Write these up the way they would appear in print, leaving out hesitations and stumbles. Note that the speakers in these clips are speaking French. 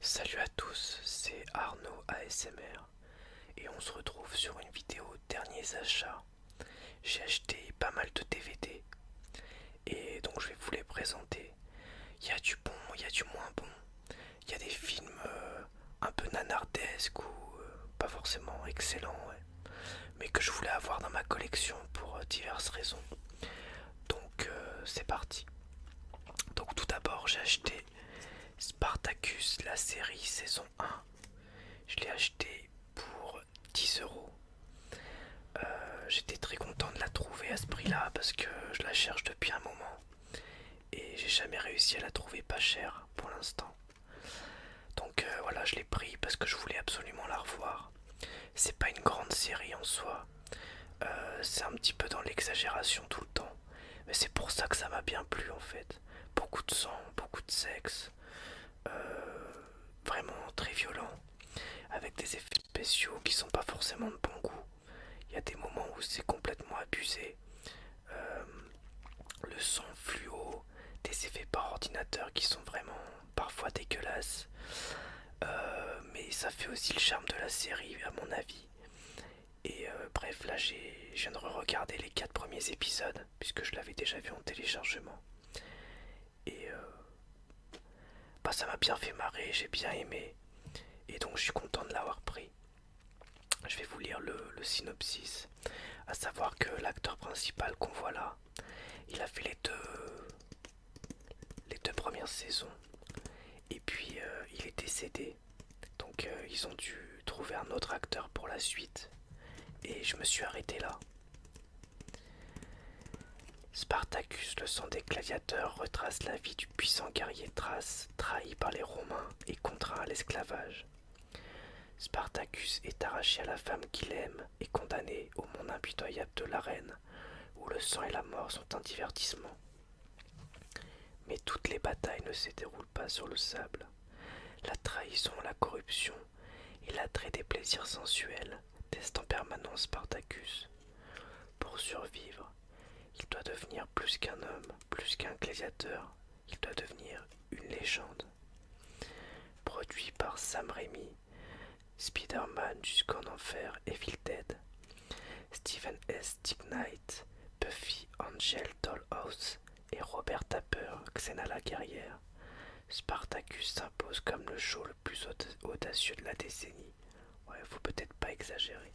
Salut à tous, c'est Arnaud ASMR et on se retrouve sur une vidéo derniers achats. J'ai acheté pas mal de DVD et donc je vais vous les présenter. Il y a du bon, il y a du moins bon. Il y a des films un peu nanardesques ou pas forcément excellents, ouais, mais que je voulais avoir dans ma collection pour diverses raisons. Donc c'est parti. Donc tout d'abord j'ai acheté Spartacus, la série saison 1. Je l'ai acheté pour 10 euros. J'étais très content de la trouver à ce prix-là parce que je la cherche depuis un moment et j'ai jamais réussi à la trouver pas chère pour l'instant. Donc voilà, je l'ai pris parce que je voulais absolument la revoir. C'est pas une grande série en soi, c'est un petit peu dans l'exagération tout le temps, mais c'est pour ça que ça m'a bien plu en fait. Beaucoup de sang, beaucoup de sexe, vraiment très violent, avec des effets spéciaux qui sont pas forcément de bon goût. Il y a des moments où c'est complètement abusé. Euh, le son fluo, des effets par ordinateur qui sont vraiment parfois dégueulasses. Mais ça fait aussi le charme de la série à mon avis. Et bref, là je viens de re-regarder les 4 premiers épisodes puisque je l'avais déjà vu en téléchargement. Et bah, ça m'a bien fait marrer, j'ai bien aimé. Et donc je suis content de l'avoir pris. Je vais vous lire le synopsis. À savoir que l'acteur principal qu'on voit là, il a fait les deux premières saisons. Et puis il est décédé. Donc ils ont dû trouver un autre acteur pour la suite. Et je me suis arrêté là. Spartacus, le sang des gladiateurs, retrace la vie du puissant guerrier Thrace, trahi par les Romains et contraint à l'esclavage. Spartacus est arraché à la femme qu'il aime et condamné au monde impitoyable de l'arène, où le sang et la mort sont un divertissement. Mais toutes les batailles ne se déroulent pas sur le sable. La trahison, la corruption et l'attrait des plaisirs sensuels testent en permanence Spartacus. Pour survivre, il doit devenir plus qu'un homme, plus qu'un gladiateur, il doit devenir une légende. Produit par Sam Raimi, Spider-Man jusqu'en enfer, Evil Dead, Stephen S. Dick Knight, Buffy Angel Dollhouse et Robert Tapper, Xena la guerrière. Spartacus s'impose comme le show le plus audacieux de la décennie. Ouais, faut peut-être pas exagérer.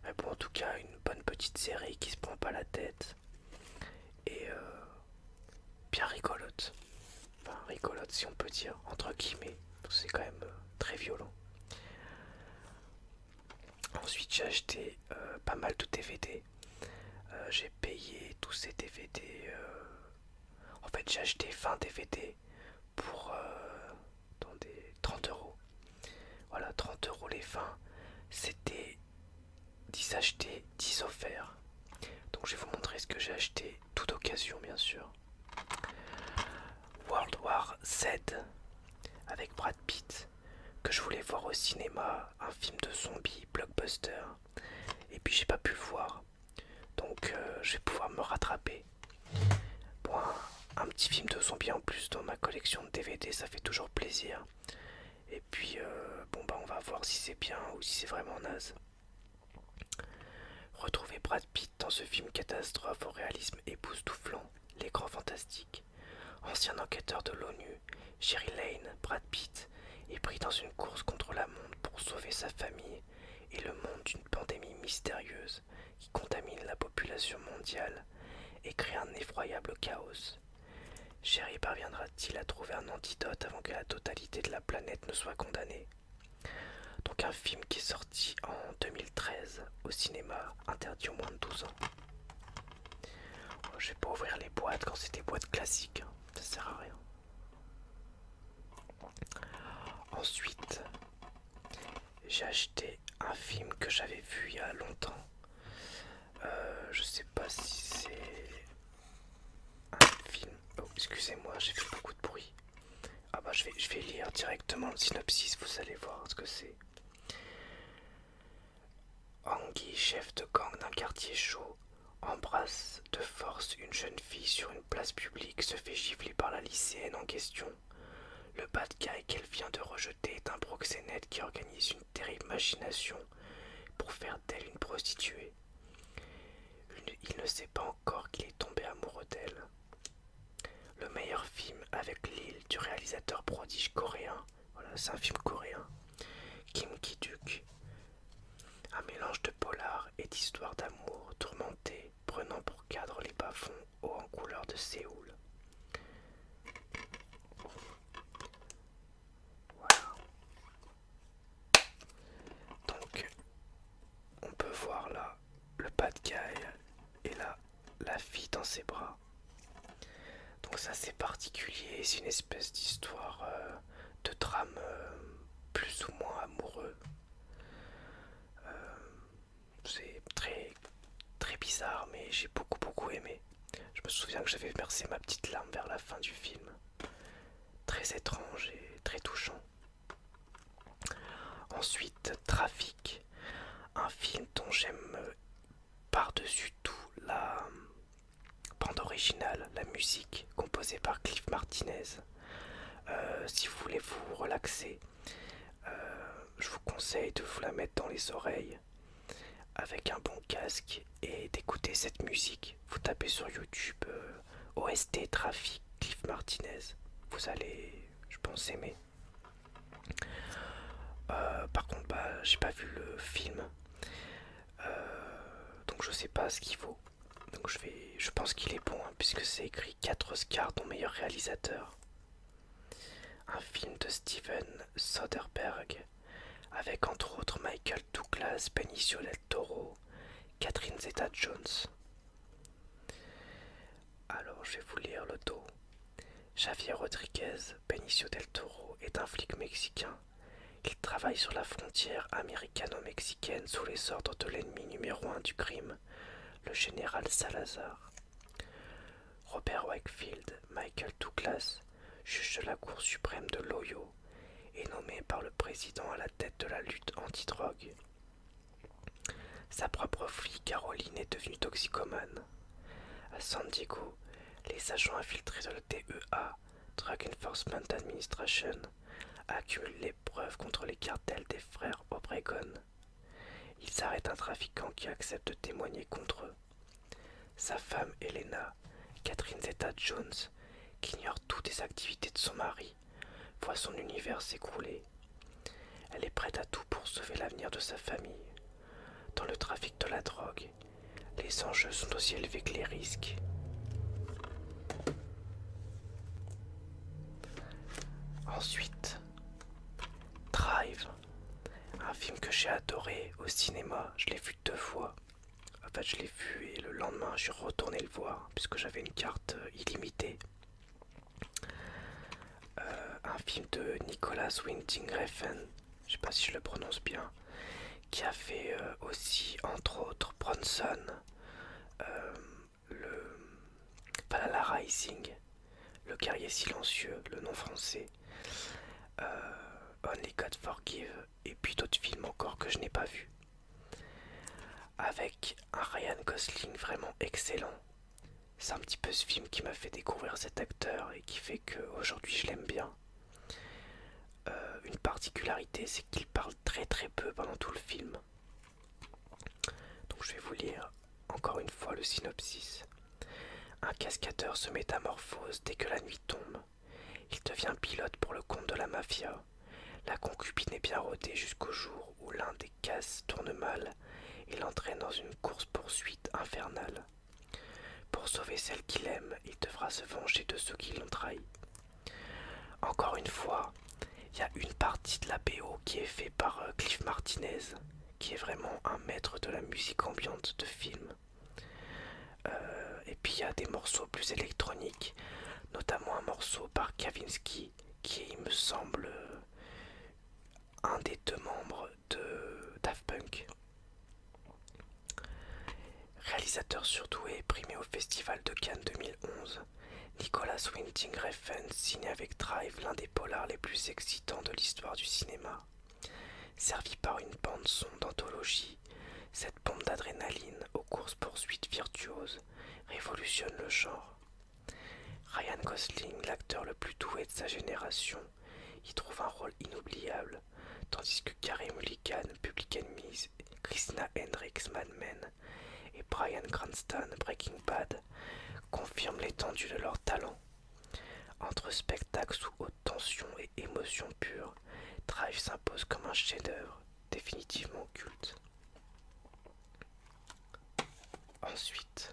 Mais bon, en tout cas, une bonne petite série qui se prend pas la tête. Et bien rigolote. Enfin, rigolote si on peut dire, entre guillemets. C'est quand même très violent. Ensuite, j'ai acheté pas mal de DVD. J'ai payé tous ces DVD. En fait, j'ai acheté 20 DVD pour dans des 30 euros. Voilà, 30 euros les 20. C'était 10 achetés, 10 offerts. Donc je vais vous montrer ce que j'ai acheté, toute occasion bien sûr. World War Z avec Brad Pitt, que je voulais voir au cinéma, un film de zombies blockbuster. Et puis j'ai pas pu le voir. Donc je vais pouvoir me rattraper. Bon, un petit film de zombies en plus dans ma collection de DVD, ça fait toujours plaisir. Et puis bon bah on va voir si c'est bien ou si c'est vraiment naze. Retrouver Brad Pitt dans ce film catastrophe au réalisme époustouflant, l'écran fantastique. Ancien enquêteur de l'ONU, Jerry Lane, Brad Pitt, est pris dans une course contre la montre pour sauver sa famille et le monde d'une pandémie mystérieuse qui contamine la population mondiale et crée un effroyable chaos. Jerry parviendra-t-il à trouver un antidote avant que la totalité de la planète ne soit condamnée? Donc un film qui est sorti en 2013 au cinéma, interdit aux moins de 12 ans. Je vais pas ouvrir les boîtes quand c'est des boîtes classiques, hein. Ça sert à rien. Ensuite, j'ai acheté un film que j'avais vu il y a longtemps. Je sais pas si c'est un film. Oh, excusez-moi, j'ai fait beaucoup de bruit. Ah bah je vais lire directement le synopsis, vous allez voir ce que c'est. Anguille, chef de gang d'un quartier chaud, embrasse de force une jeune fille sur une place publique, se fait gifler par la lycéenne en question. Le bad guy qu'elle vient de imagination pour faire d'elle une prostituée. Il ne sait pas encore qu'il est tombé amoureux d'elle. Le meilleur film avec L'île du réalisateur prodige coréen. Voilà, c'est un film coréen. Kim Ki-duk. Un mélange de polar et d'histoire d'amour tourmentée, prenant pour cadre les bas-fonds hauts en couleur de Séoul. Voilà. Donc, on peut voir là le bad guy et là la fille dans ses bras. Donc ça c'est particulier, c'est une espèce d'histoire de drame plus ou moins amoureux. C'est très très bizarre mais j'ai beaucoup aimé. Je me souviens que j'avais versé ma petite larme vers la fin du film. Très étrange et très touchant. Ensuite, Trafic, un film dont j'aime par-dessus tout la bande originale, la musique composée par Cliff Martinez. Si vous voulez vous relaxer, je vous conseille de vous la mettre dans les oreilles avec un bon casque et d'écouter cette musique. Vous tapez sur YouTube OST Trafic Cliff Martinez. Vous allez, je pense, aimer. Par contre, j'ai pas vu le film, donc je sais pas ce qu'il vaut. Donc je pense qu'il est bon hein, puisque c'est écrit 4 Oscars dont meilleur réalisateur. Un film de Steven Soderbergh avec entre autres Michael Douglas, Benicio del Toro, Catherine Zeta-Jones. Alors je vais vous lire le dos. Javier Rodriguez, Benicio del Toro, est un flic mexicain. Il travaille sur la frontière américano-mexicaine sous les ordres de l'ennemi numéro 1 du crime, le général Salazar. Robert Wakefield, Michael Douglas, juge de la Cour suprême de l'Ohio, est nommé par le président à la tête de la lutte anti-drogue. Sa propre fille Caroline est devenue toxicomane. À San Diego, les agents infiltrés de la DEA, Drug Enforcement Administration, accumulent les preuves contre les cartels des frères Obregon. Ils arrêtent un trafiquant qui accepte de témoigner contre eux. Sa femme Elena, Catherine Zeta-Jones, qui ignore toutes les activités de son mari, voit son univers s'écrouler. Elle est prête à tout pour sauver l'avenir de sa famille. Dans le trafic de la drogue, les enjeux sont aussi élevés que les risques. Ensuite, Drive, un film que j'ai adoré au cinéma. Je l'ai vu 2 fois. En fait, je l'ai vu et le lendemain, je suis retourné le voir puisque j'avais une carte illimitée. Un film de Nicolas Winding Refn, je sais pas si je le prononce bien, qui a fait aussi entre autres Bronson, Valhalla Rising, Le guerrier silencieux, le nom français, Only God Forgive et puis d'autres films encore que je n'ai pas vus. Avec un Ryan Gosling vraiment excellent. C'est un petit peu ce film qui m'a fait découvrir cet acteur et qui fait qu'aujourd'hui je l'aime bien. Une particularité, c'est qu'il parle très peu pendant tout le film. Donc je vais vous lire encore une fois le synopsis. Un cascadeur se métamorphose dès que la nuit tombe. Il devient pilote pour le compte de la mafia. La concubine est bien rodée jusqu'au jour où l'un des casses tourne mal et l'entraîne dans une course-poursuite infernale. Pour sauver celle qu'il aime, il devra se venger de ceux qui l'ont trahi. Encore une fois, il y a une partie de la BO qui est faite par Cliff Martinez, qui est vraiment un maître de la musique ambiante de film. Et puis il y a des morceaux plus électroniques, notamment un morceau par Kavinsky, qui est, il me semble, un des 2 membres de Daft Punk. Réalisateur surdoué primé au Festival de Cannes 2011, Nicolas Winding Refn signe avec Drive l'un des polars les plus excitants de l'histoire du cinéma. Servi par une bande-son d'anthologie, cette bombe d'adrénaline aux courses-poursuites virtuoses révolutionne le genre. Ryan Gosling, l'acteur le plus doué de sa génération, y trouve un rôle inoubliable, tandis que Carey Mulligan, Public Enemies, Christina Hendricks, Mad Men et Bryan Cranston, Breaking Bad, confirment l'étendue de leur talent. Entre spectacles sous haute tension et émotion pure, Drive s'impose comme un chef-d'œuvre définitivement culte. Ensuite,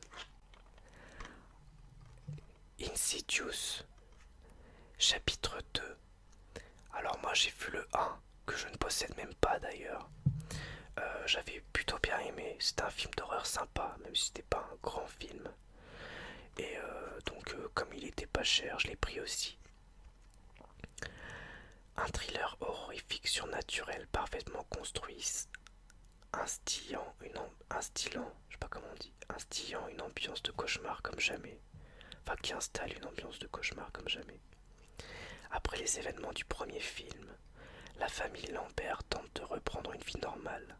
Insidious, chapitre 2. Alors moi j'ai vu le 1, que je ne possède même pas d'ailleurs. J'avais plutôt bien aimé, c'était un film d'horreur sympa, même si c'était pas un grand film. Et donc comme il était pas cher, je l'ai pris aussi. Un thriller horrifique surnaturel parfaitement construit, instillant une ambiance de cauchemar comme jamais. Enfin, qui installe une ambiance de cauchemar comme jamais. Après les événements du premier film, la famille Lambert tente de reprendre une vie normale.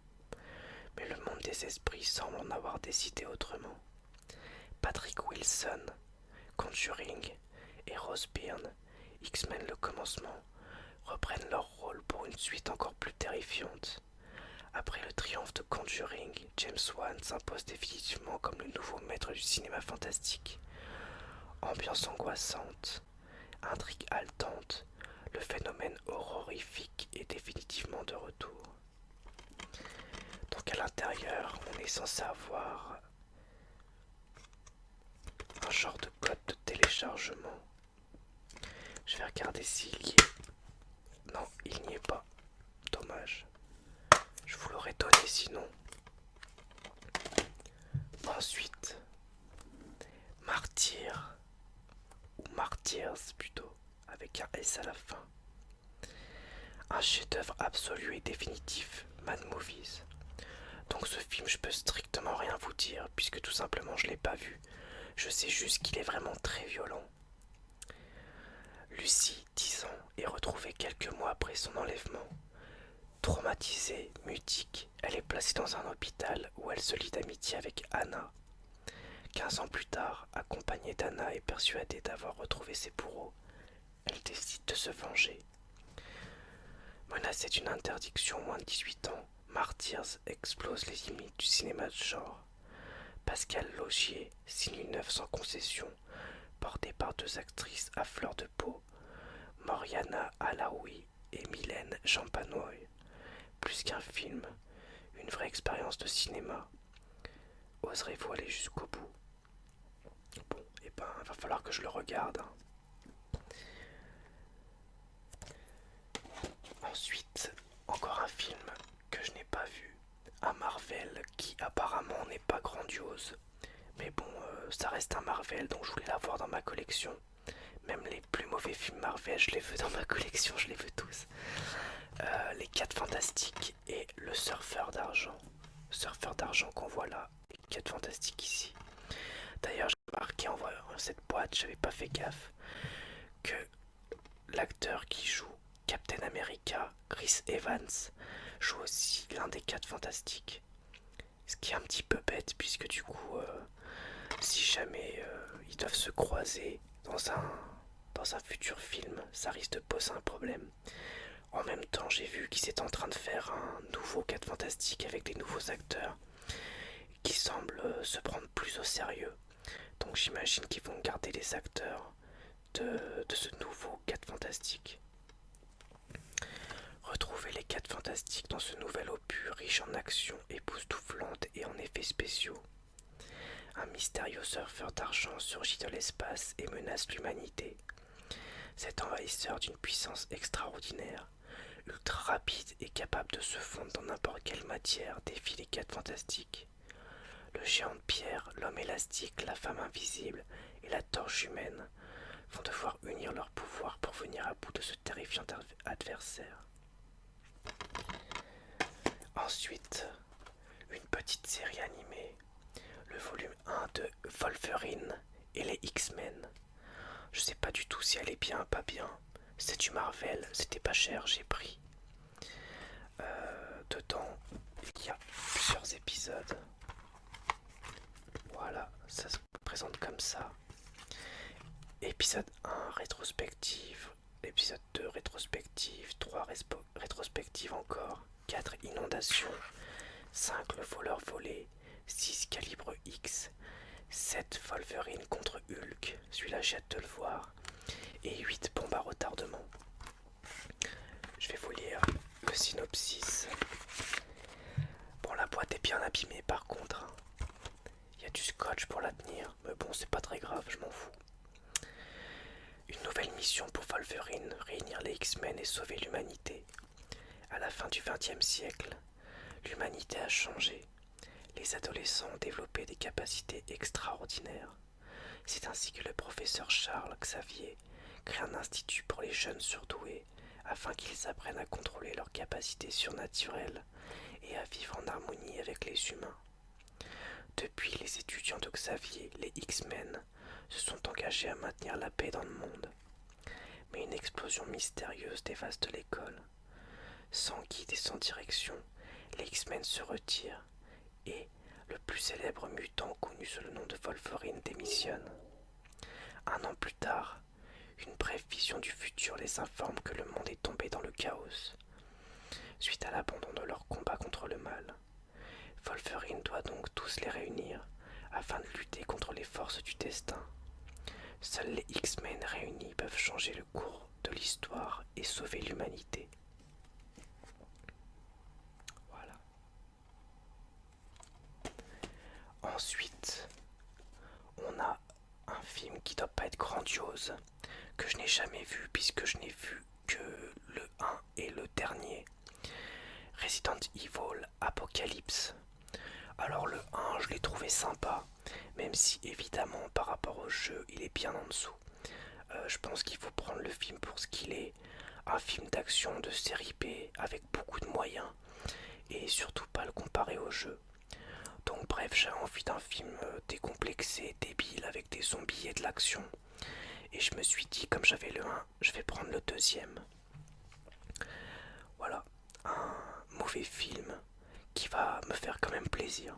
Mais le monde des esprits semble en avoir décidé autrement. Patrick Wilson, Conjuring et Rose Byrne, X-Men le commencement, reprennent leur rôle pour une suite encore plus terrifiante. Après le triomphe de Conjuring, James Wan s'impose définitivement comme le nouveau maître du cinéma fantastique. Ambiance angoissante, intrigue haletante, le phénomène horrifique est définitivement de retour. Donc à l'intérieur, on est censé avoir un genre de code de téléchargement. Je vais regarder s'il y est. Non, il n'y est pas. Dommage. Je vous l'aurais donné sinon. Ensuite, Martyr, ou Martyrs plutôt, avec un S à la fin. Un chef-d'œuvre absolu et définitif, Mad Movies. Donc ce film, je peux strictement rien vous dire, puisque tout simplement je l'ai pas vu. Je sais juste qu'il est vraiment très violent. Lucie, 10 ans, est retrouvée quelques mois après son enlèvement. Traumatisée, mutique, elle est placée dans un hôpital où elle se lie d'amitié avec Anna. 15 ans plus tard, accompagnée d'Anna et persuadée d'avoir retrouvé ses bourreaux, elle décide de se venger. Menacée d'une interdiction moins de 18 ans, Martyrs explose les limites du cinéma de genre. Pascal Laugier signe une œuvre sans concession, portée par deux actrices à fleur de peau, Moriana Alaoui et Mylène Champanoy. Plus qu'un film, une vraie expérience de cinéma. Oserez-vous aller jusqu'au bout? Bon, et ben, il va falloir que je le regarde. Ensuite, encore un film que je n'ai pas vu, un Marvel qui apparemment n'est pas grandiose. Mais bon, ça reste un Marvel, donc je voulais l'avoir dans ma collection. Même les plus mauvais films Marvel, je les veux dans ma collection, je les veux tous. Les 4 Fantastiques et le Surfeur d'argent. Surfeur d'argent qu'on voit là, et 4 Fantastiques ici. D'ailleurs, j'ai remarqué en voyant cette boîte, j'avais pas fait gaffe, que l'acteur qui joue Captain America, Chris Evans, joue aussi l'un des 4 Fantastiques. Ce qui est un petit peu bête, puisque du coup, si jamais ils doivent se croiser dans un futur film, ça risque de poser un problème. En même temps, j'ai vu qu'ils étaient en train de faire un nouveau 4 Fantastiques avec des nouveaux acteurs qui semblent se prendre plus au sérieux. Donc j'imagine qu'ils vont garder les acteurs de ce nouveau 4 Fantastiques. Retrouvez les 4 Fantastiques dans ce nouvel opus riche en action époustouflante et en effets spéciaux. Un mystérieux surfeur d'argent surgit de l'espace et menace l'humanité. Cet envahisseur d'une puissance extraordinaire, ultra rapide et capable de se fondre dans n'importe quelle matière, défie les 4 Fantastiques. Le géant de pierre, l'homme élastique, la femme invisible et la torche humaine vont devoir unir leurs pouvoirs pour venir à bout de ce terrifiant adversaire. Ensuite, une petite série animée, le volume 1 de Wolverine et les X-Men. Je sais pas du tout si elle est bien, pas bien. C'est du Marvel, c'était pas cher, j'ai pris. Dedans, il y a plusieurs épisodes. Voilà, ça se présente comme ça. Épisode 1, rétrospective. Épisode 2, rétrospective. 3, rétrospective encore. 4, inondation. 5, le voleur volé. 6, calibre X. 7, Wolverine contre Hulk. Celui-là, j'ai hâte de le voir. Et 8, bombe à retardement. Je vais vous lire le synopsis. Bon, la boîte est bien abîmée par contre. Il y a du scotch pour la tenir, mais bon, c'est pas très grave, je m'en fous. Une nouvelle mission pour Wolverine, réunir les X-Men et sauver l'humanité. À la fin du XXe siècle, l'humanité a changé. Les adolescents ont développé des capacités extraordinaires. C'est ainsi que le professeur Charles Xavier crée un institut pour les jeunes surdoués afin qu'ils apprennent à contrôler leurs capacités surnaturelles et à vivre en harmonie avec les humains. Depuis, les étudiants de Xavier, les X-Men, se sont engagés à maintenir la paix dans le monde. Mais une explosion mystérieuse dévaste l'école. Sans guide et sans direction, les X-Men se retirent et le plus célèbre mutant connu sous le nom de Wolverine démissionne. Un an plus tard, une brève vision du futur les informe que le monde est tombé dans le chaos, suite à l'abandon de leur combat contre le mal. Wolverine doit donc tous les réunir afin de lutter contre les forces du destin. Seuls les X-Men réunis peuvent changer le cours de l'histoire et sauver l'humanité. Voilà. Ensuite, on a un film qui doit pas être grandiose, que je n'ai jamais vu puisque je n'ai vu que le 1 et le dernier. Resident Evil Apocalypse. Alors le 1, je l'ai trouvé sympa, même si évidemment par rapport au jeu, il est bien en dessous. Je pense qu'il faut prendre le film pour ce qu'il est, un film d'action de série B avec beaucoup de moyens, et surtout pas le comparer au jeu. Donc bref, j'ai envie d'un film décomplexé, débile, avec des zombies et de l'action. Et je me suis dit, comme j'avais le 1, je vais prendre le deuxième. Voilà, un mauvais film qui va me faire quand même plaisir.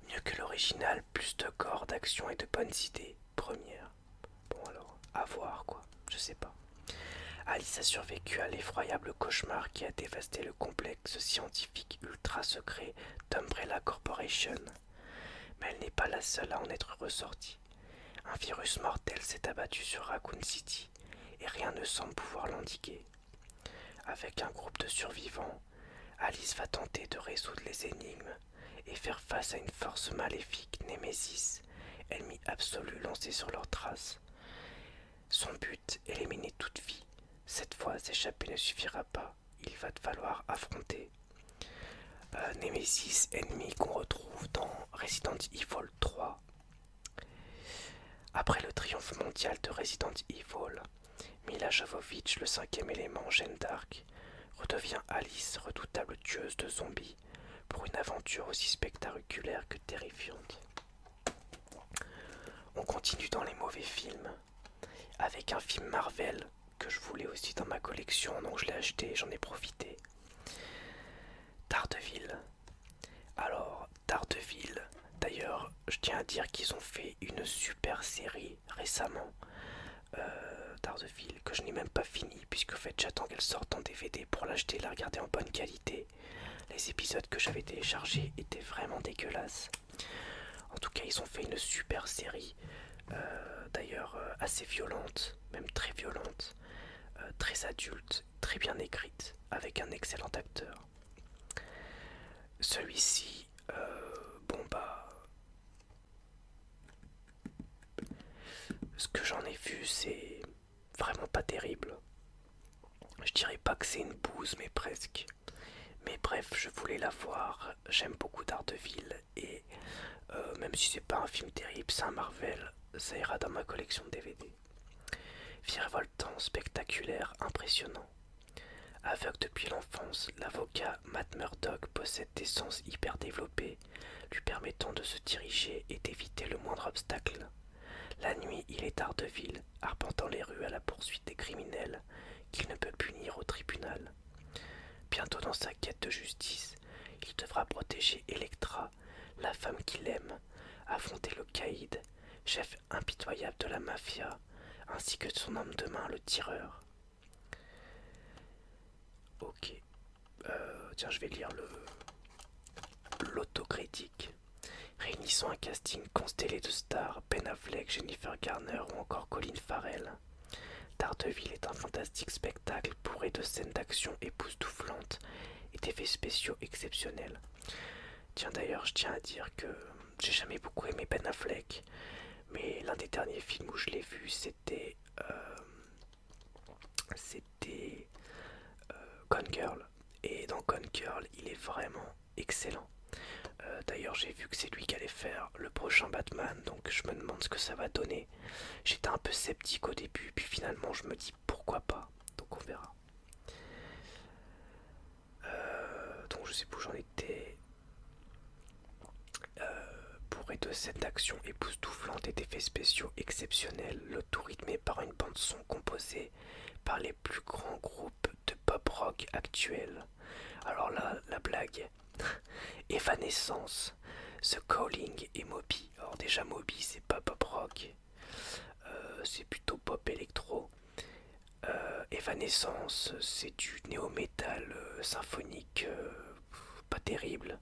Mieux que l'original, plus de corps, d'action et de bonnes idées. Première. Bon alors, à voir quoi, je sais pas. Alice a survécu à l'effroyable cauchemar qui a dévasté le complexe scientifique ultra secret d'Umbrella Corporation. Mais elle n'est pas la seule à en être ressortie. Un virus mortel s'est abattu sur Raccoon City et rien ne semble pouvoir l'endiguer. Avec un groupe de survivants, Alice va tenter de résoudre les énigmes et faire face à une force maléfique, Némésis, ennemi absolu lancé sur leurs traces. Son but, éliminer toute vie. Cette fois, s'échapper ne suffira pas, il va falloir affronter Némésis, ennemi qu'on retrouve dans Resident Evil 3. Après le triomphe mondial de Resident Evil, Mila Jovovich, le cinquième élément Jeanne d'Arc, redevient Alice, redoutable tueuse de zombies, pour une aventure aussi spectaculaire que terrifiante. On continue dans les mauvais films, avec un film Marvel que je voulais aussi dans ma collection, donc je l'ai acheté, j'en ai profité. Daredevil. Alors, Daredevil, d'ailleurs, je tiens à dire qu'ils ont fait une super série récemment. Daredevil, que je n'ai même pas fini, puisque en fait j'attends qu'elle sorte en DVD pour l'acheter et la regarder en bonne qualité. Les épisodes que j'avais téléchargés étaient vraiment dégueulasses. En tout cas, ils ont fait une super série, d'ailleurs assez violente, même très violente, très adulte, très bien écrite, avec un excellent acteur. Celui-ci, bon bah, ce que j'en ai vu, c'est vraiment pas terrible. Je dirais pas que c'est une bouse, mais presque. Mais bref, je voulais la voir. J'aime beaucoup Daredevil et même si c'est pas un film terrible, c'est un Marvel, ça ira dans ma collection de DVD. Virevoltant, spectaculaire, impressionnant. Aveugle depuis l'enfance, l'avocat Matt Murdock possède des sens hyper développés, lui permettant de se diriger et d'éviter le moindre obstacle. La nuit, il est Daredevil, arpentant les rues à la poursuite des criminels qu'il ne peut punir au tribunal. Bientôt dans sa quête de justice, il devra protéger Elektra, la femme qu'il aime, affronter le caïd, chef impitoyable de la mafia, ainsi que son homme de main, le tireur. Ok, tiens, je vais lire l'autocritique. Réunissant un casting constellé de stars, Ben Affleck, Jennifer Garner ou encore Colin Farrell, Daredevil est un fantastique spectacle bourré de scènes d'action époustouflantes et d'effets spéciaux exceptionnels. Tiens, d'ailleurs, je tiens à dire que j'ai jamais beaucoup aimé Ben Affleck, mais l'un des derniers films où je l'ai vu, c'était Gone Girl. Et dans Gone Girl, il est vraiment excellent. D'ailleurs, j'ai vu que c'est lui qui allait faire le prochain Batman, donc je me demande ce que ça va donner. J'étais un peu sceptique au début, puis finalement je me dis pourquoi pas, donc on verra. Donc je sais pas où j'en étais. Bourré de scènes d'action époustouflantes et d'effets spéciaux exceptionnels, le tout rythmé par une bande-son composée par les plus grands groupes de pop rock actuels. Alors là, la blague. Evanescence, The Calling et Moby. Alors déjà Moby c'est pas pop rock, c'est plutôt pop électro. Evanescence c'est du néo-metal symphonique pas terrible.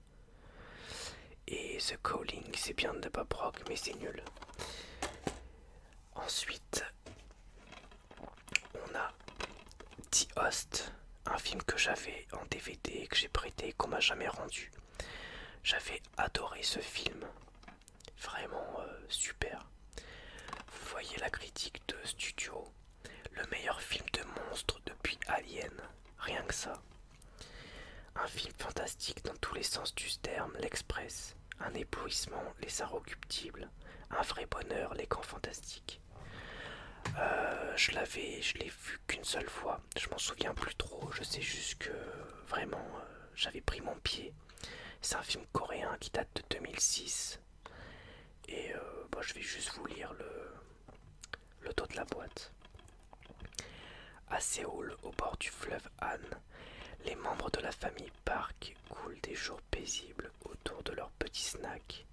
Et The Calling c'est bien de pop rock mais c'est nul. Ensuite on a The Host, un film que j'avais en DVD, que j'ai prêté et qu'on m'a jamais rendu. J'avais adoré ce film, vraiment super. Vous voyez la critique de studio, le meilleur film de monstre depuis Alien, rien que ça. Un film fantastique dans tous les sens du terme, l'Express, un éblouissement, les inrecuptibles, un vrai bonheur, les grands fantastiques. Je l'ai vu qu'une seule fois, je m'en souviens plus trop, je sais juste que vraiment j'avais pris mon pied. C'est un film coréen qui date de 2006 et je vais juste vous lire le dos de la boîte. À Séoul, au bord du fleuve Han, les membres de la famille Park coulent des jours paisibles autour de leur petit snack,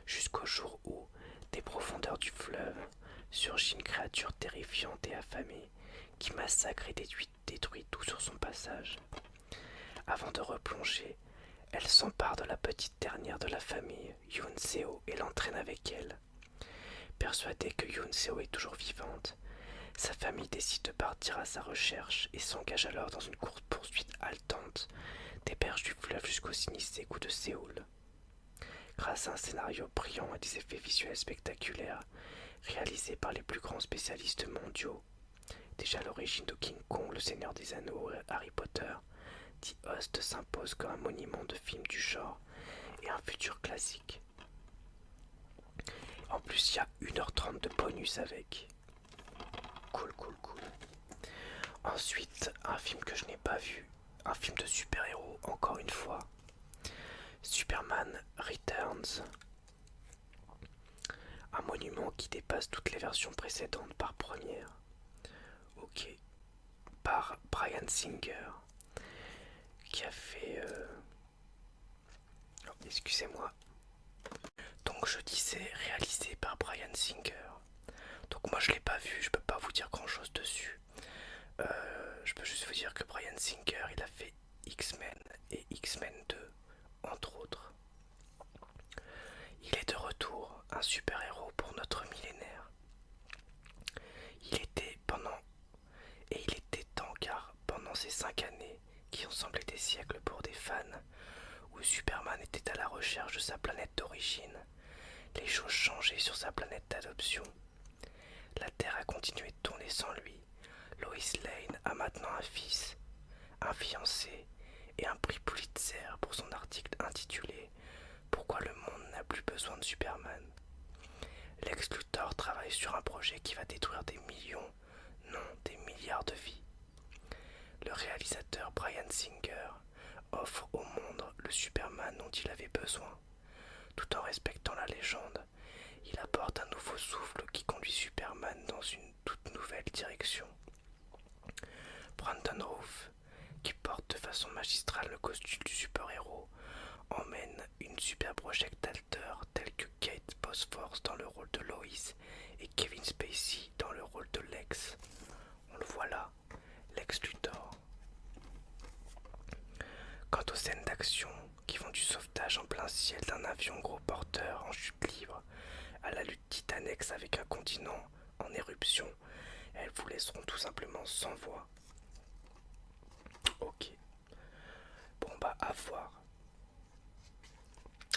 jusqu'au jour où, des profondeurs du fleuve, surgit une créature terrifiante et affamée qui massacre et détruit tout sur son passage. Avant de replonger, elle s'empare de la petite dernière de la famille, Yoon Seo, et l'entraîne avec elle. Persuadée que Yoon Seo est toujours vivante, sa famille décide de partir à sa recherche et s'engage alors dans une course-poursuite haletante des berges du fleuve jusqu'au sinistre égout de Séoul. Grâce à un scénario brillant et des effets visuels spectaculaires, réalisés par les plus grands spécialistes mondiaux, déjà à l'origine de King Kong, Le Seigneur des Anneaux et Harry Potter, The Host s'impose comme un monument de film du genre et un futur classique. En plus, il y a 1h30 de bonus avec. Cool. Ensuite, un film que je n'ai pas vu, un film de super-héros, encore une fois. Superman Returns. Un monument qui dépasse toutes les versions précédentes par première. Ok. Par Bryan Singer, qui a fait... Oh, excusez-moi. Donc je disais réalisé par Bryan Singer. Donc moi je l'ai pas vu, je peux pas vous dire grand chose dessus. Je peux juste vous dire que Bryan Singer il a fait X-Men et X-Men 2 entre autres. Il est de retour, un super-héros pour notre millénaire. Il était temps car pendant ces 5 années qui ont semblé des siècles pour des fans, où Superman était à la recherche de sa planète d'origine, les choses changeaient sur sa planète d'adoption. La Terre a continué de tourner sans lui. Lois Lane a maintenant un fils, un fiancé et un prix Pulitzer pour son article intitulé Pourquoi le monde n'a plus besoin de Superman. Lex Luthor travaille sur un projet qui va détruire des millions, non des milliards de vies. Le réalisateur Bryan Singer offre au monde le Superman dont il avait besoin. Tout en respectant la légende, il apporte un nouveau souffle qui conduit Superman dans une toute nouvelle direction. Brandon Routh, qui porte de façon magistrale le costume du super-héros, emmène une super projectateur telle que Kate Bosworth dans le rôle de Lois et Kevin Spacey dans le rôle de Lex. Lex. On le voit là, Lex Luthor. Quant aux scènes d'action qui vont du sauvetage en plein ciel d'un avion gros porteur en chute libre à la lutte titanesque avec un continent en éruption, elles vous laisseront tout simplement sans voix. Ok, bon bah à voir.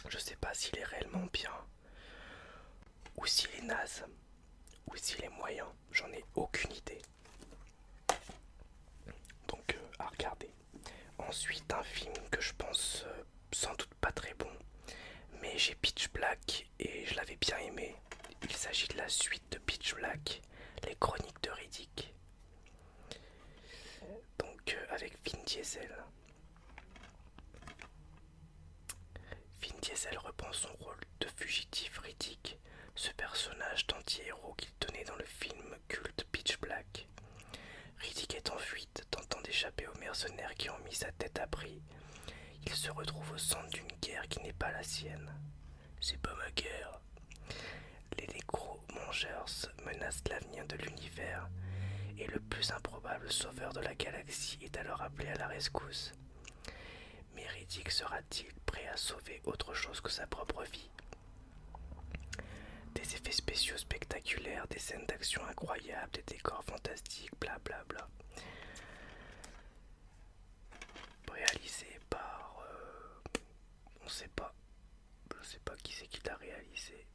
Je sais pas s'il est réellement bien, ou s'il est naze, ou s'il est moyen, j'en ai aucune idée. Donc à regarder. Ensuite un film que je pense sans doute pas très bon, mais j'ai Pitch Black et je l'avais bien aimé. Il s'agit de la suite de Pitch Black, les chroniques de Riddick. Donc avec Vin Diesel. Vin Diesel reprend son rôle de fugitif Riddick, ce personnage d'anti-héros qu'il tenait dans le film culte Pitch Black. Riddick est en fuite, tentant d'échapper aux mercenaires qui ont mis sa tête à prix. Il se retrouve au centre d'une guerre qui n'est pas la sienne. C'est pas ma guerre. Les Necromongers menacent l'avenir de l'univers et le plus improbable sauveur de la galaxie est alors appelé à la rescousse. Mais Riddick sera-t-il prêt à sauver autre chose que sa propre vie? Des effets spéciaux spectaculaires, des scènes d'action incroyables, des décors fantastiques, blablabla. Bla bla. Réalisé par... on sait pas. Je sais pas qui c'est qui l'a réalisé.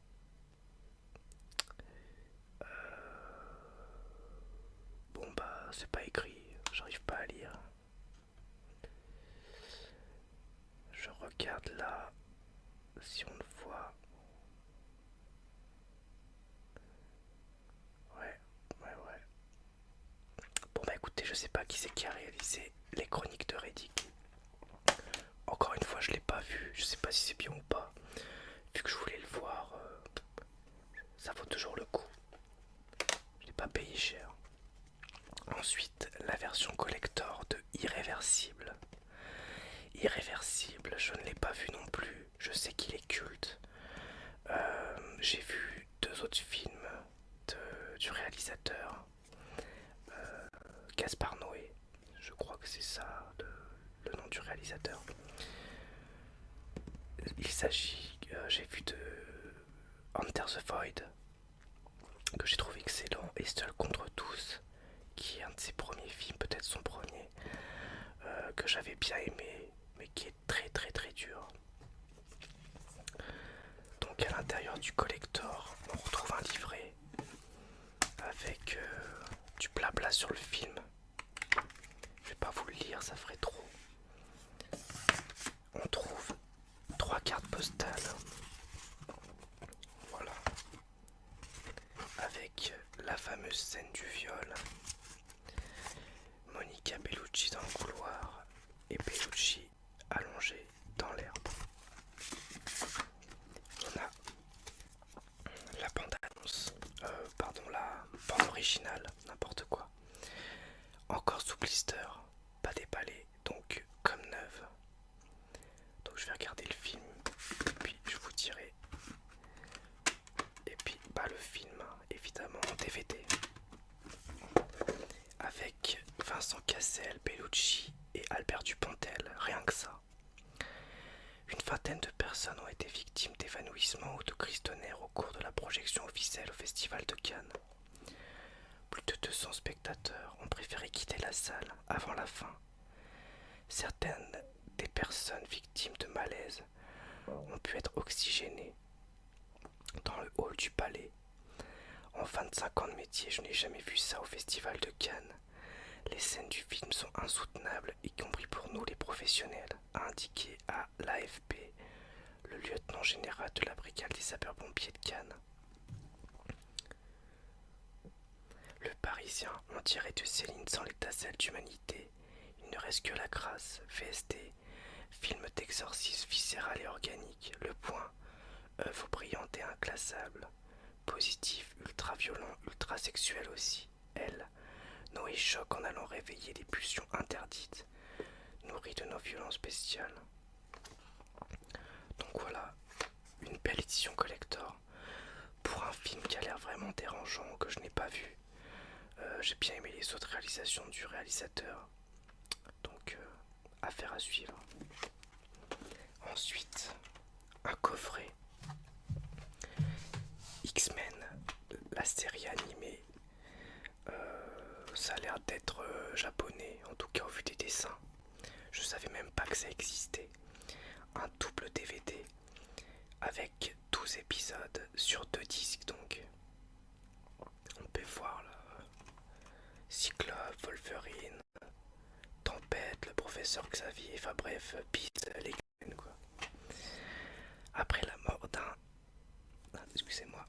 Bon bah c'est pas écrit, j'arrive pas à lire. Je regarde là si on le voit. Ouais. Bon bah écoutez, je sais pas qui c'est qui a réalisé les chroniques de Riddick. Encore une fois, je l'ai pas vu, je sais pas si c'est bien ou pas. Vu que je voulais le voir, ça vaut toujours le coup. Je l'ai pas payé cher. Ensuite, la version collector de Irréversible. Irréversible, je ne l'ai pas vu non plus. Je sais qu'il est culte. J'ai vu 2 autres films du réalisateur, Gaspard Noé. Je crois que c'est ça le nom du réalisateur. Il s'agit, j'ai vu de Enter the Void, que j'ai trouvé excellent, et Seul contre tous, qui est un de ses premiers films, peut-être son premier, que j'avais bien aimé, mais qui est très très très dur. Donc à l'intérieur du collector, on retrouve un livret avec du blabla sur le film. Je vais pas vous le lire, ça ferait trop. On trouve 3 cartes postales. Voilà. Avec la fameuse scène du viol. Monica Bellucci dans le couloir et Bellucci allongé dans l'herbe. On a la bande-annonce, la bande originale, n'importe quoi. Encore sous blister, pas déballé, donc comme neuve. Donc je vais regarder le film, et puis je vous dirai. Et puis le film, évidemment en DVD. Avec Vincent Cassel, Bellucci et Albert Dupontel, rien que ça. Une vingtaine de personnes ont été victimes d'évanouissements ou de crises de nerfs au cours de la projection officielle au Festival de Cannes. Plus de 200 spectateurs ont préféré quitter la salle avant la fin. Certaines des personnes victimes de malaise ont pu être oxygénées dans le hall du palais. En 25 ans de métier, je n'ai jamais vu ça au Festival de Cannes. Les scènes du film sont insoutenables, y compris pour nous les professionnels, a indiqué à l'AFP le lieutenant général de la brigade des sapeurs-pompiers de Cannes. Le Parisien, on dirait de Céline sans l'étincelle d'humanité. Il ne reste que la crasse, VSD, film d'exorcisme viscéral et organique, le point, œuvre brillante et inclassable, positif, ultra violent, ultra sexuel aussi, elle. Noé choque en allant réveiller les pulsions interdites, nourries de nos violences bestiales. Donc voilà, une belle édition collector pour un film qui a l'air vraiment dérangeant, que je n'ai pas vu. J'ai bien aimé les autres réalisations du réalisateur. Donc, affaire à suivre. Ensuite, un coffret X-Men, la série animée. Ça a l'air d'être japonais, en tout cas au vu des dessins. Je savais même pas que ça existait. Un double DVD avec 12 épisodes sur 2 disques donc. On peut voir là, Cyclope, Wolverine, Tempête, le professeur Xavier, enfin bref, Beast, les X-Men quoi. Après la mort d'un... Ah, excusez-moi.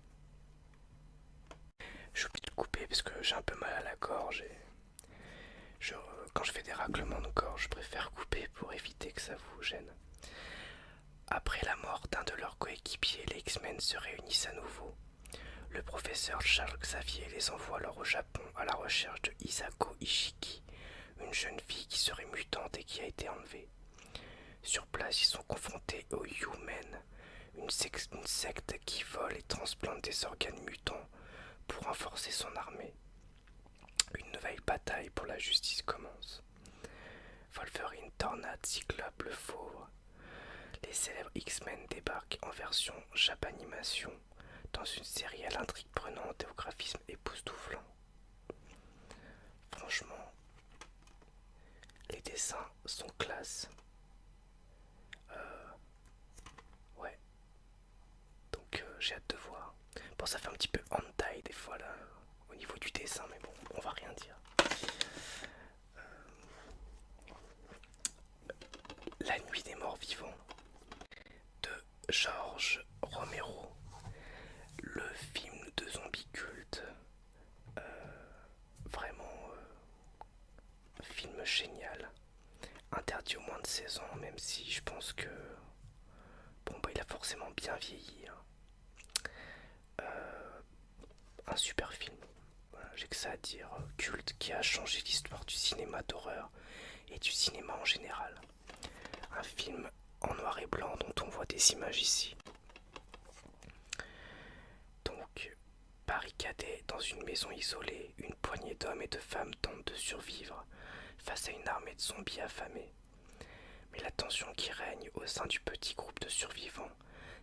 Je suis obligé de couper parce que j'ai un peu mal à la gorge et quand je fais des raclements de gorge, je préfère couper pour éviter que ça vous gêne. Après la mort d'un de leurs coéquipiers, les X-Men se réunissent à nouveau. Le professeur Charles Xavier les envoie alors au Japon à la recherche de Hisako Ishiki, une jeune fille qui serait mutante et qui a été enlevée. Sur place, ils sont confrontés aux Humen, une secte qui vole et transplante des organes mutants pour renforcer son armée. Une nouvelle bataille pour la justice commence. Wolverine, Tornade, Cyclope, le Fauve. Les célèbres X-Men débarquent en version Japanimation dans une série à l'intrigue prenante et au graphisme époustouflant. Franchement, les dessins sont classe. Ouais, donc j'ai hâte de voir. Bon, ça fait un petit peu hentai des fois là, au niveau du dessin, mais bon, on va rien dire. La nuit des morts vivants de George Romero, le film de zombie culte, vraiment film génial, interdit aux moins de 16 ans, même si je pense que bon bah il a forcément bien vieilli. Hein. Un super film, voilà, j'ai que ça à dire, culte qui a changé l'histoire du cinéma d'horreur et du cinéma en général. Un film en noir et blanc dont on voit des images ici. Donc, barricadés dans une maison isolée, une poignée d'hommes et de femmes tentent de survivre face à une armée de zombies affamés. Mais la tension qui règne au sein du petit groupe de survivants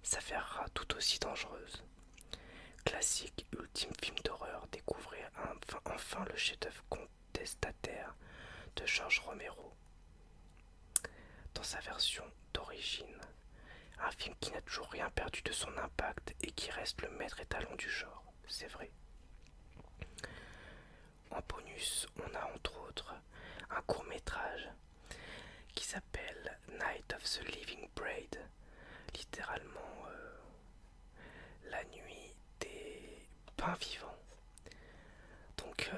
s'avérera tout aussi dangereuse. Classique, ultime film d'horreur, découvrez enfin le chef-d'œuvre contestataire de George Romero. Dans sa version d'origine, un film qui n'a toujours rien perdu de son impact et qui reste le maître étalon du genre, c'est vrai. En bonus, on a entre autres un court-métrage qui s'appelle Night of the Living Braid, littéralement la nuit des pains vivants. Donc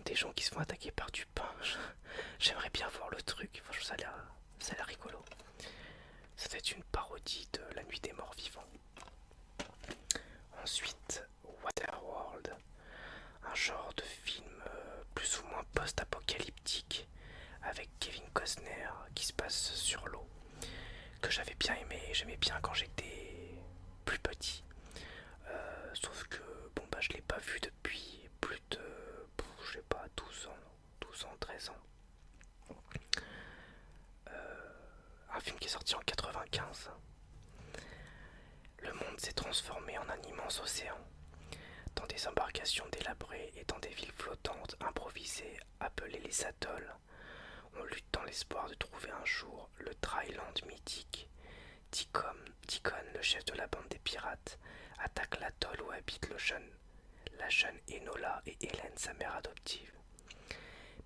des gens qui se font attaquer par du pain. J'aimerais bien voir le truc, franchement ça a l'air rigolo. Ça doit être une parodie de La Nuit des Morts Vivants. Ensuite, Waterworld, un genre de film plus ou moins post-apocalyptique avec Kevin Costner qui se passe sur l'eau, que j'avais bien aimé, j'aimais bien quand j'étais plus petit. Sauf que bon bah je l'ai pas vu depuis plus de, je sais pas, 12 ans, 13 ans. Un film qui est sorti en 95. Le monde s'est transformé en un immense océan. Dans des embarcations délabrées et dans des villes flottantes improvisées appelées les atolls, on lutte dans l'espoir de trouver un jour le Dryland mythique. Deacon, le chef de la bande des pirates, attaque l'atoll où habite la jeune Enola et Hélène, sa mère adoptive.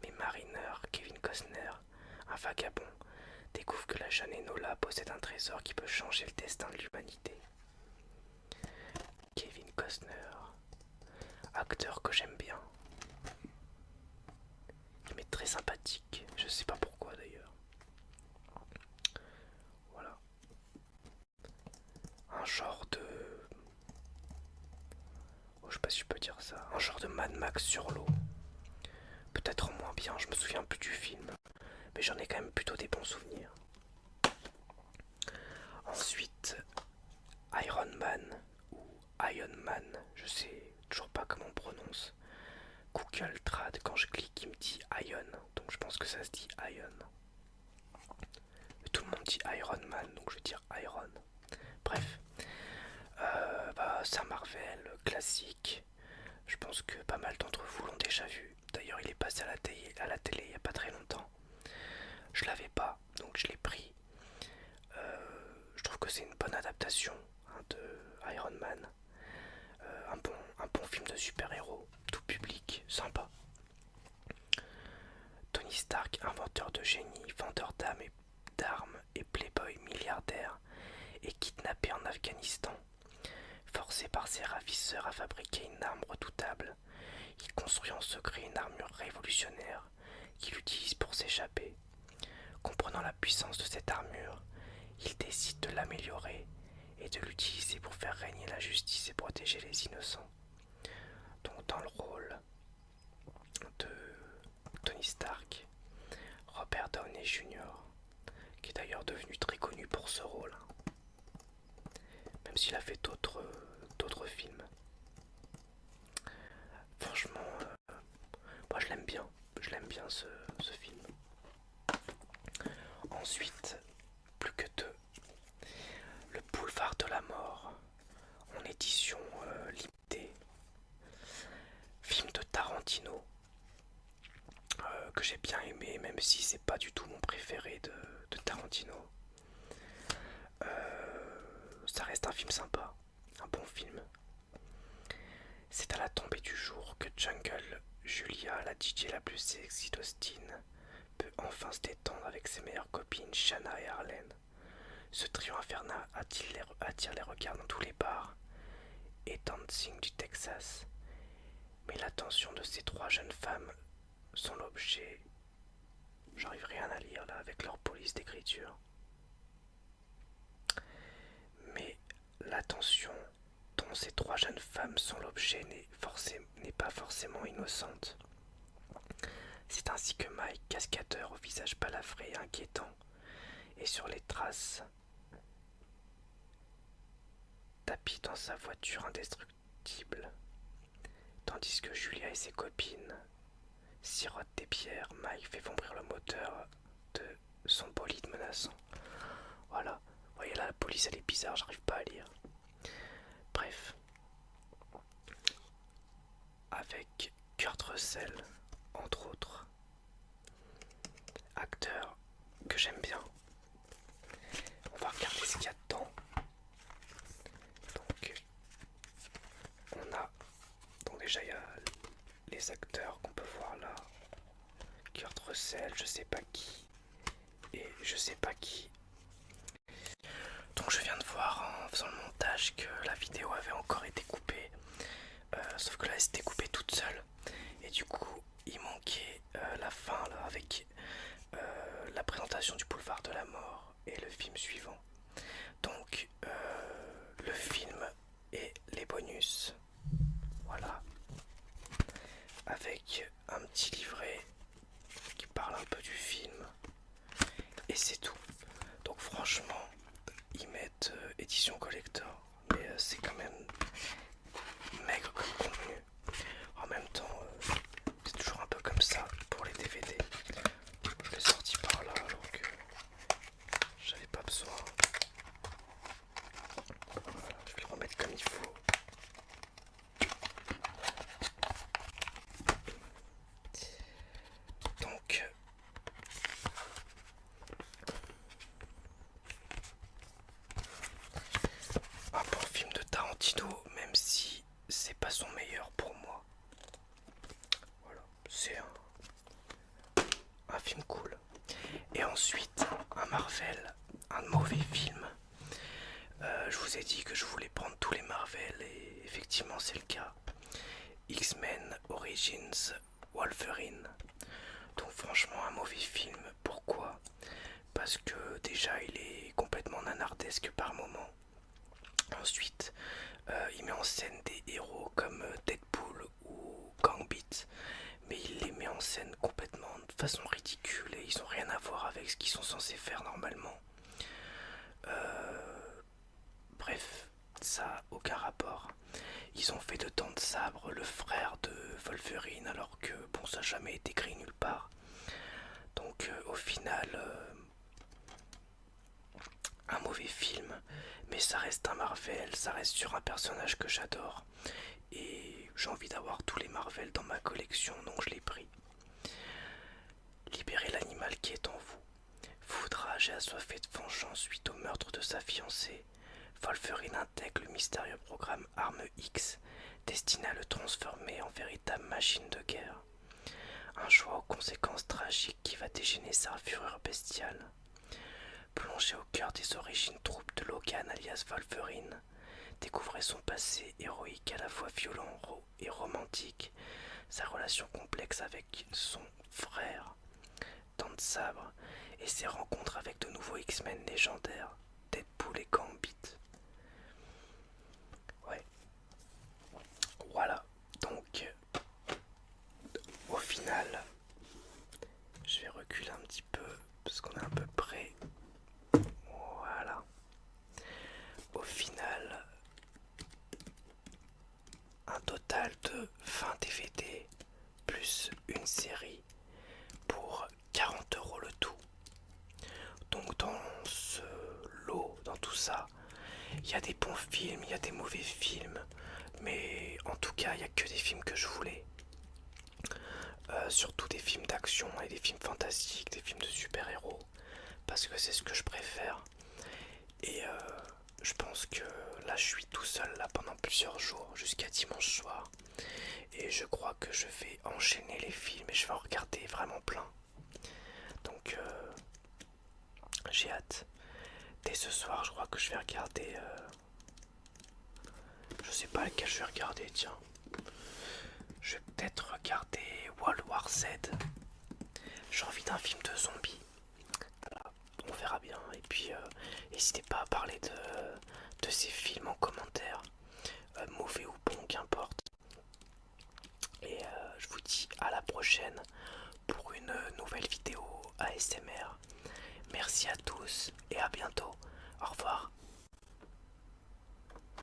Mais Mariner, Kevin Costner, un vagabond, découvre que la jeune Enola possède un trésor qui peut changer le destin de l'humanité. Kevin Costner, acteur que j'aime bien. Il m'est très sympathique, je sais pas pourquoi d'ailleurs. Voilà. Un genre de... Oh, je sais pas si je peux dire ça. Un genre de Mad Max sur l'eau. Peut-être moins bien, je me souviens plus du film. Mais j'en ai quand même plutôt des bons souvenirs. Ensuite, Iron Man ou Iron Man, je sais toujours pas comment on prononce, Google Trad, quand je clique, il me dit Iron. Donc je pense que ça se dit Iron. Tout le monde dit Iron Man, donc je vais dire Iron. Bref, c'est un Marvel classique. Je pense que pas mal d'entre vous l'ont déjà vu. D'ailleurs, il est passé à la télé il n'y a pas très longtemps. Je l'avais pas, donc je l'ai pris. Je trouve que c'est une bonne adaptation de Iron Man. Un bon film de super-héros, tout public, sympa. Tony Stark, inventeur de génie, vendeur d'armes et playboy milliardaire, est kidnappé en Afghanistan. Forcé par ses ravisseurs à fabriquer une arme redoutable, il construit en secret une armure révolutionnaire qu'il utilise pour s'échapper. Comprenant la puissance de cette armure, il décide de l'améliorer et de l'utiliser pour faire régner la justice et protéger les innocents. Donc dans le rôle de Tony Stark, Robert Downey Jr., qui est d'ailleurs devenu très connu pour ce rôle, même s'il a fait d'autres films. Franchement, moi je l'aime bien ce film. Ensuite, plus que deux, Le Boulevard de la Mort, en édition limitée. Film de Tarantino, que j'ai bien aimé, même si c'est pas du tout mon préféré de Tarantino. Ça reste un film sympa, un bon film. C'est à la tombée du jour que Jungle, Julia, la DJ la plus sexy d'Austin, peut enfin se détendre avec ses meilleures copines Shanna et Harlene. Ce trio infernal attire les regards dans tous les bars et dancing du Texas. Mais l'attention de ces trois jeunes femmes sont l'objet... J'arrive rien à lire là avec leur police d'écriture. Mais l'attention dont ces trois jeunes femmes sont l'objet n'est pas forcément innocente. C'est ainsi que Mike, cascadeur au visage balafré et inquiétant, est sur les traces, tapis dans sa voiture indestructible, tandis que Julia et ses copines sirotent des bières. Mike fait vomir le moteur de son bolide menaçant. Voilà, vous voyez là, la police elle est bizarre, j'arrive pas à lire. Bref, avec Kurt Russell, entre autres, acteur que j'aime bien. On va regarder ce qu'il y a dedans. Donc déjà il y a les acteurs qu'on peut voir là. Kurt Russell, je sais pas qui, et je sais pas qui. Donc je viens de voir en faisant le montage que la vidéo avait encore été coupée, sauf que là elle s'était coupée toute seule, et du coup il manquait la fin là avec la présentation du Boulevard de la Mort et le film suivant. Donc le film et les bonus, voilà, avec un petit livret qui parle un peu du film, et c'est tout. Donc franchement ils mettent édition collector, mais c'est quand même maigre comme contenu. En même temps c'est toujours un peu comme ça pour les DVD. Je l'ai sorti par là alors que j'avais pas besoin. Voilà, je vais le remettre comme il faut. Donc un bon film de Tarantino, même si c'est pas son meilleur pour moi. Voilà, c'est un film cool. Et ensuite, un Marvel, un mauvais film. Je vous ai dit que je voulais prendre tous les Marvel et effectivement c'est le cas. X-Men Origins Wolverine. Donc franchement un mauvais film. Pourquoi? Parce que déjà il est complètement nanardesque par moment. Ensuite il met en scène des héros comme Deadpool ou Gambit, mais il les met en scène complètement de façon ridicule et ils ont rien à voir avec ce qu'ils sont censés faire normalement. Bref, ça n'a aucun rapport. ils ont fait de Dents de Sabre le frère de Wolverine, alors que bon, ça n'a jamais été écrit nulle part. Donc au final, un mauvais film, mais ça reste un Marvel, ça reste sur un personnage que j'adore. Et j'ai envie d'avoir tous les Marvel dans ma collection, donc je l'ai pris. Libérez l'animal qui est en vous. Foudrage et assoiffé de vengeance suite au meurtre de sa fiancée, Wolverine intègre le mystérieux programme Arme X, destiné à le transformer en véritable machine de guerre. Un choix aux conséquences tragiques qui va déchaîner sa fureur bestiale. Plongé au cœur des origines troupes de Logan alias Wolverine, découvrez son passé héroïque à la fois violent et romantique, sa relation complexe avec son frère, Dents de Sabre, et ses rencontres avec de nouveaux X-Men légendaires, Deadpool et Gambit. Ouais. Voilà. Donc, au final, je vais reculer un petit peu parce qu'on est un peu près. Voilà. Au final, un total de 20 DVD plus une série pour 40 € le tout. Donc dans ce lot, dans tout ça, il y a des bons films, il y a des mauvais films, mais en tout cas il n'y a que des films que je voulais. Surtout des films d'action et des films fantastiques, des films de super-héros, parce que c'est ce que je préfère. Et je pense que là je suis tout seul là pendant plusieurs jours, jusqu'à dimanche soir. Et je crois que je vais enchaîner les films et je vais en regarder vraiment plein. Donc j'ai hâte. Dès ce soir je crois que je vais regarder... je sais pas lequel je vais regarder, tiens. Je vais peut-être regarder World War Z. J'ai envie d'un film de zombies. Voilà, on verra bien. Et puis n'hésitez pas à parler de ces films en commentaire. Mauvais ou bon, qu'importe. Et je vous dis à la prochaine pour une nouvelle vidéo ASMR. Merci à tous et à bientôt. Au revoir.